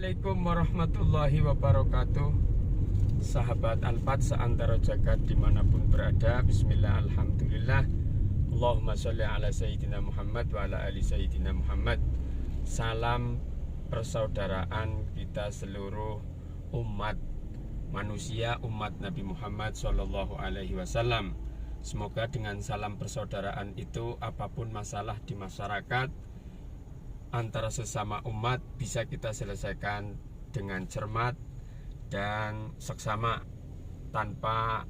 Assalamualaikum warahmatullahi wabarakatuh. Sahabat Alfat seantero jagat dimanapun berada, bismillah, alhamdulillah, Allahumma sholli ala Sayyidina Muhammad wa ala ali Sayyidina Muhammad. Salam persaudaraan kita seluruh umat manusia, umat Nabi Muhammad Sallallahu Alaihi Wasallam. Semoga dengan salam persaudaraan itu apapun masalah di masyarakat antara sesama umat bisa kita selesaikan dengan cermat dan seksama tanpa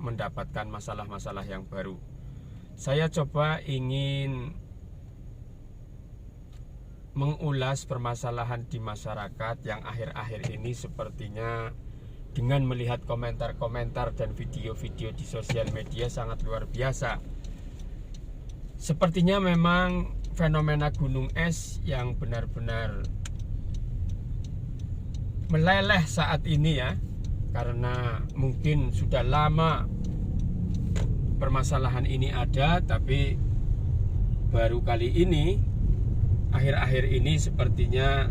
mendapatkan masalah-masalah yang baru. Saya coba ingin mengulas permasalahan di masyarakat yang akhir-akhir ini sepertinya dengan melihat komentar-komentar dan video-video di sosial media sangat luar biasa. Sepertinya memang fenomena gunung es yang benar-benar meleleh saat ini ya, karena mungkin sudah lama permasalahan ini ada, tapi baru kali ini, akhir-akhir ini sepertinya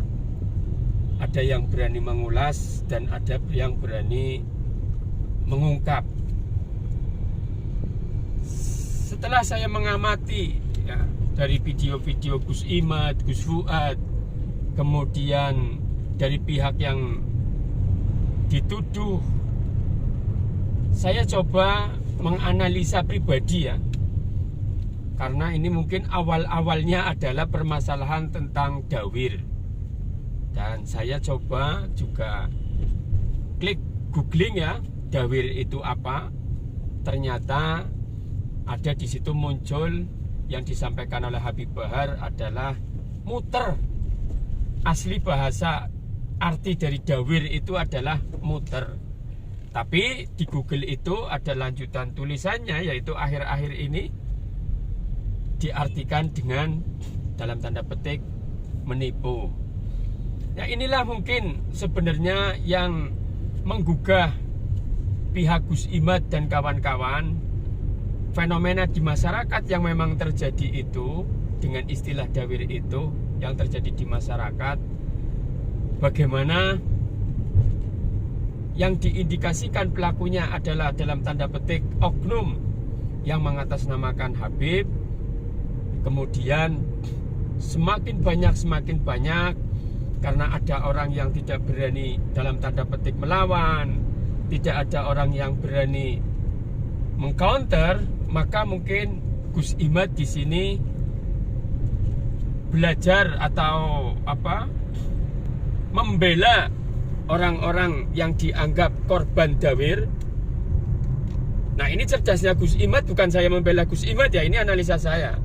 ada yang berani mengulas dan ada yang berani mengungkap. Setelah saya mengamati ya, dari video-video Gus Imad, Gus Fuad, kemudian dari pihak yang dituduh, saya coba menganalisa pribadi ya, karena ini mungkin awal-awalnya adalah permasalahan tentang dawir, dan saya coba juga klik googling ya, dawir itu apa. Ternyata ada di situ muncul yang disampaikan oleh Habib Bahar adalah muter. Asli bahasa arti dari dawir itu adalah muter. Tapi di Google itu ada lanjutan tulisannya, yaitu akhir-akhir ini diartikan dengan dalam tanda petik menipu. Ya, inilah mungkin sebenarnya yang menggugah pihak Gus Imad dan kawan-kawan. Fenomena di masyarakat yang memang terjadi itu, dengan istilah dawir itu yang terjadi di masyarakat, bagaimana yang diindikasikan pelakunya adalah dalam tanda petik oknum yang mengatasnamakan Habib. Kemudian semakin banyak karena ada orang yang tidak berani dalam tanda petik melawan, tidak ada orang yang berani mengcounter, maka mungkin Gus Imad di sini belajar atau membela orang-orang yang dianggap korban dawir. Nah, ini cerdasnya Gus Imad, bukan saya membela Gus Imad ya, ini analisa saya.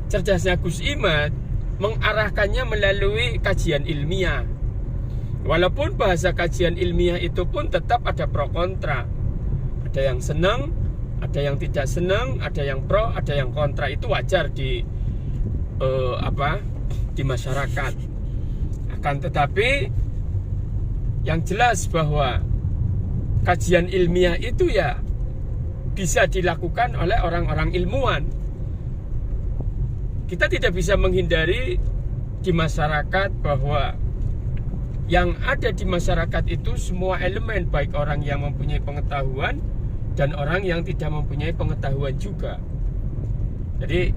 Cerdasnya Gus Imad mengarahkannya melalui kajian ilmiah. Walaupun bahasa kajian ilmiah itu pun tetap ada pro kontra. Ada yang senang, ada yang tidak senang, ada yang pro, ada yang kontra. Itu wajar di di masyarakat. Akan tetapi yang jelas bahwa kajian ilmiah itu ya bisa dilakukan oleh orang-orang ilmuwan. Kita tidak bisa menghindari di masyarakat bahwa yang ada di masyarakat itu semua elemen, baik orang yang mempunyai pengetahuan dan orang yang tidak mempunyai pengetahuan juga. Jadi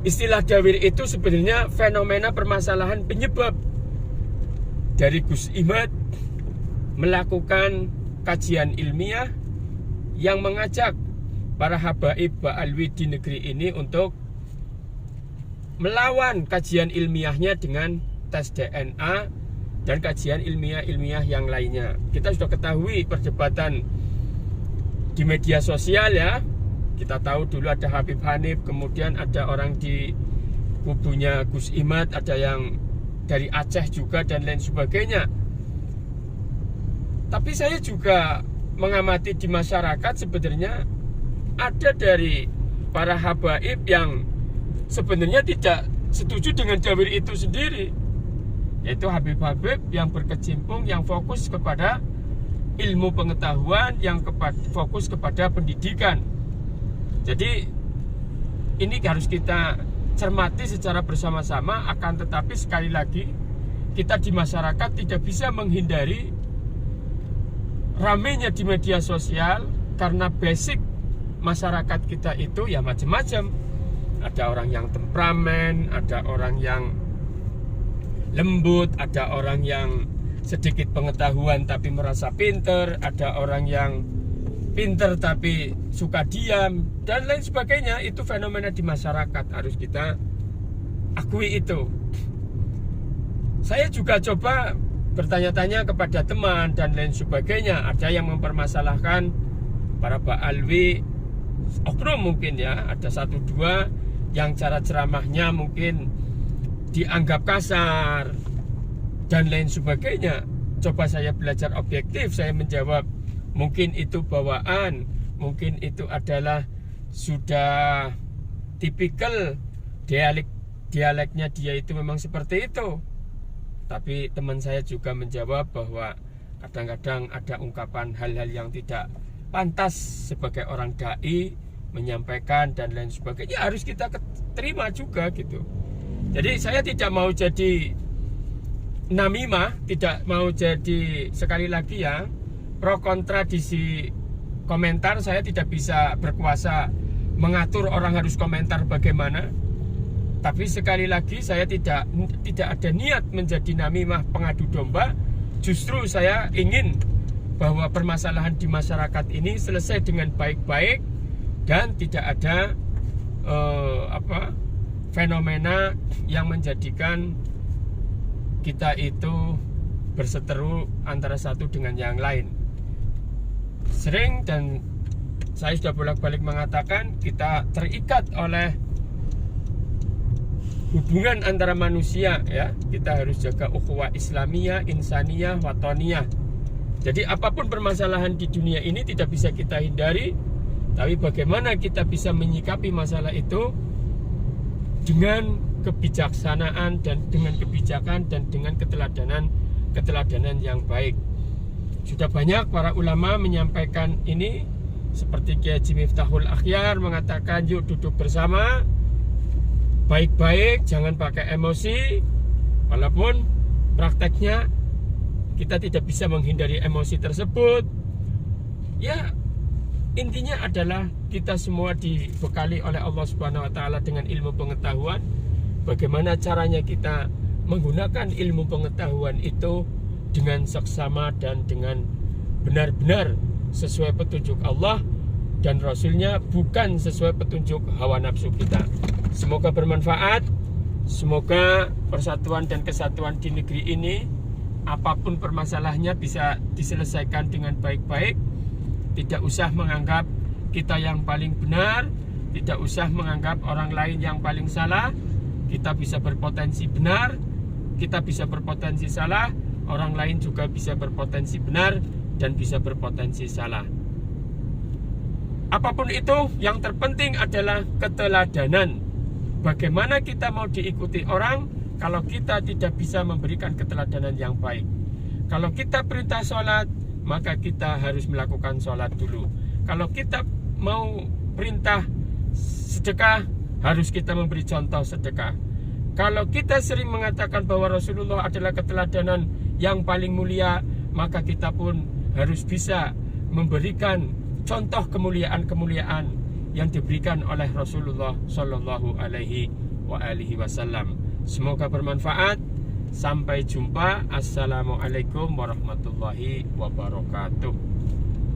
istilah dawir itu sebenarnya fenomena permasalahan penyebab dari Gus Imad melakukan kajian ilmiah yang mengajak para habaib ba'alwi di negeri ini untuk melawan kajian ilmiahnya dengan tes DNA dan kajian ilmiah-ilmiah yang lainnya. Kita sudah ketahui perdebatan di media sosial ya. Kita tahu dulu ada Habib Hanif, kemudian ada orang di kubunya Gus Imad, ada yang dari Aceh juga dan lain sebagainya. Tapi saya juga mengamati di masyarakat sebenarnya ada dari para habaib yang sebenarnya tidak setuju dengan dawir itu sendiri, yaitu Habib-habib yang berkecimpung, yang fokus kepada ilmu pengetahuan, yang fokus kepada pendidikan. Jadi ini harus kita cermati secara bersama-sama. Akan tetapi sekali lagi kita di masyarakat tidak bisa menghindari ramenya di media sosial, karena basic masyarakat kita itu ya macam-macam. Ada orang yang temperamen, ada orang yang lembut, ada orang yang sedikit pengetahuan tapi merasa pinter, ada orang yang pinter tapi suka diam, dan lain sebagainya. Itu fenomena di masyarakat, harus kita akui itu. Saya juga coba bertanya-tanya kepada teman dan lain sebagainya. Ada yang mempermasalahkan para ba'alwi oknum mungkin ya, ada satu dua yang cara ceramahnya mungkin dianggap kasar dan lain sebagainya. Coba saya belajar objektif, saya menjawab mungkin itu bawaan, mungkin itu adalah sudah tipikal dialeknya dia itu memang seperti itu. Tapi teman saya juga menjawab bahwa kadang-kadang ada ungkapan hal-hal yang tidak pantas sebagai orang dai menyampaikan dan lain sebagainya, harus kita terima juga gitu. Jadi saya tidak mau jadi namimah, tidak mau jadi, sekali lagi ya, pro kontra di komentar. Saya tidak bisa berkuasa mengatur orang harus komentar bagaimana. Tapi sekali lagi saya tidak ada niat menjadi namimah pengadu domba. Justru saya ingin bahwa permasalahan di masyarakat ini selesai dengan baik-baik dan tidak ada fenomena yang menjadikan kita itu berseteru antara satu dengan yang lain. Sering dan saya sudah bolak-balik mengatakan, kita terikat oleh hubungan antara manusia ya. Kita harus jaga ukhuwah Islamiyah, insaniyah, watoniyah. Jadi apapun permasalahan di dunia ini tidak bisa kita hindari, tapi bagaimana kita bisa menyikapi masalah itu dengan kebijaksanaan dan dengan kebijakan dan dengan keteladanan yang baik. Sudah banyak para ulama menyampaikan ini, seperti Kiai Haji Miftahul Akhyar mengatakan, yuk duduk bersama baik-baik, jangan pakai emosi. Walaupun prakteknya kita tidak bisa menghindari emosi tersebut. Ya, intinya adalah kita semua dibekali oleh Allah Subhanahu wa taala dengan ilmu pengetahuan. Bagaimana caranya kita menggunakan ilmu pengetahuan itu dengan seksama dan dengan benar-benar sesuai petunjuk Allah dan Rasulnya, bukan sesuai petunjuk hawa nafsu kita. Semoga bermanfaat. Semoga persatuan dan kesatuan di negeri ini, apapun permasalahannya, bisa diselesaikan dengan baik-baik. Tidak usah menganggap kita yang paling benar, tidak usah menganggap orang lain yang paling salah. Kita bisa berpotensi benar, kita bisa berpotensi salah, orang lain juga bisa berpotensi benar dan bisa berpotensi salah. Apapun itu, yang terpenting adalah keteladanan. Bagaimana kita mau diikuti orang kalau kita tidak bisa memberikan keteladanan yang baik? Kalau kita perintah sholat, maka kita harus melakukan sholat dulu. Kalau kita mau perintah sedekah, harus kita memberi contoh sedekah. Kalau kita sering mengatakan bahwa Rasulullah adalah keteladanan yang paling mulia, maka kita pun harus bisa memberikan contoh kemuliaan-kemuliaan yang diberikan oleh Rasulullah Shallallahu Alaihi Wasallam. Semoga bermanfaat. Sampai jumpa. Assalamualaikum warahmatullahi wabarakatuh.